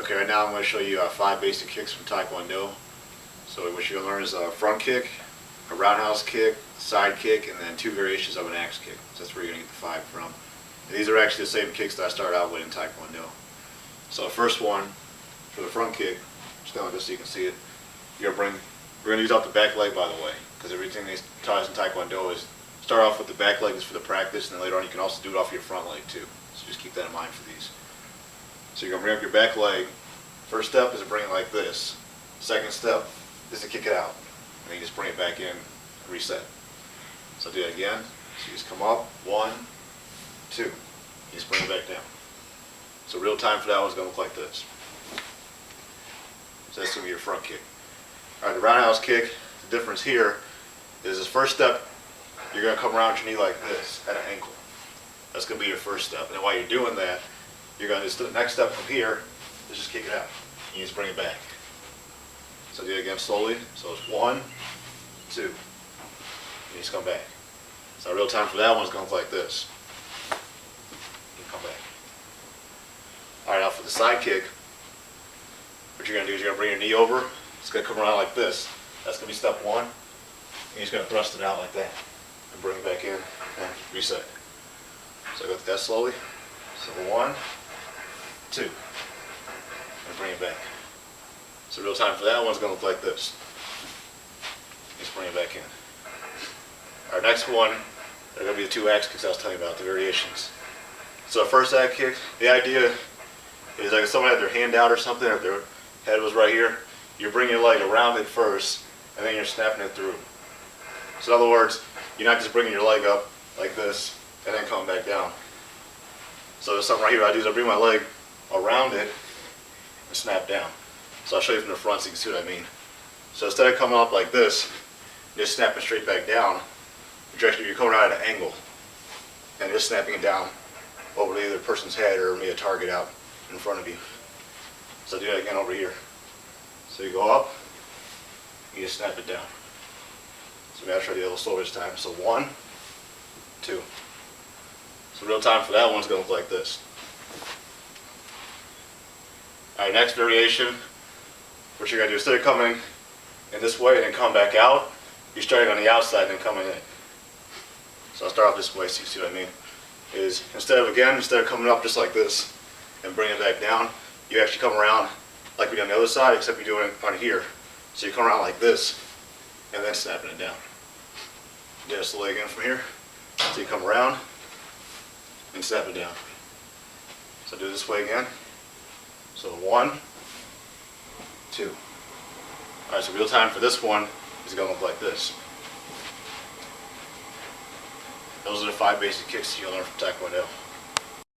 Okay, right now I'm going to show you 5 basic kicks from Taekwondo. So what you're going to learn is a front kick, a roundhouse kick, side kick, and then 2 variations of an axe kick. So that's where you're going to get the 5 from. And these are actually the same kicks that I started out with in Taekwondo. So the first one, for the front kick, just like this so you can see it, we're going to use out the back leg, by the way, because everything they taught us in Taekwondo is start off with the back leg is for the practice, and then later on you can also do it off your front leg too. So just keep that in mind for these. So you're going to bring up your back leg. First step is to bring it like this. Second step is to kick it out. And then you just bring it back in and reset. So do that again. So you just come up, 1, 2. You just bring it back down. So real time for that one's going to look like this. So that's going to be your front kick. Alright, the roundhouse kick, the difference here is this first step, you're going to come around your knee like this at an ankle. That's going to be your first step. And then while you're doing that, you're going to just, the next step from here is just kick it out. You just bring it back. So do it again slowly. So it's 1, 2. And you just come back. So real time for that one's going to look like this. You come back. Alright, now for the side kick, what you're going to do is you're going to bring your knee over. It's going to come around like this. That's going to be step 1. And you're just going to thrust it out like that. And bring it back in and reset. So go through that slowly. So 1, 2. And bring it back. So real time for that one's going to look like this. Just bring it back in. Our next one, they're going to be the 2 axe kicks I was telling you about, the variations. So first axe kick, the idea is like if someone had their hand out or something, or if their head was right here, you're bringing your leg around it first, and then you're snapping it through. So in other words, you're not just bringing your leg up like this, and then coming back down. So there's something right here I do is I bring my leg around it and snap down. So I'll show you from the front so you can see what I mean. So instead of coming up like this, just snapping straight back down, you're coming out at an angle and just snapping it down over the other person's head or maybe a target out in front of you. So do that again over here. So you go up, you just snap it down. So maybe I'll try to do a little slower this time. So 1, 2. So real time for that one's going to look like this. Alright, next variation, what you're going to do, instead of coming in this way and then come back out, you're starting on the outside and then coming in. So I'll start off this way so you see what I mean. Is instead of coming up just like this and bringing it back down, you actually come around like we do on the other side, except you're doing it on here. So you come around like this and then snapping it down. Do it slowly again from here. So you come around and snap it down. So do it this way again. So 1, 2. Alright, so real time for this one is going to look like this. Those are the 5 basic kicks you'll learn from Taekwondo.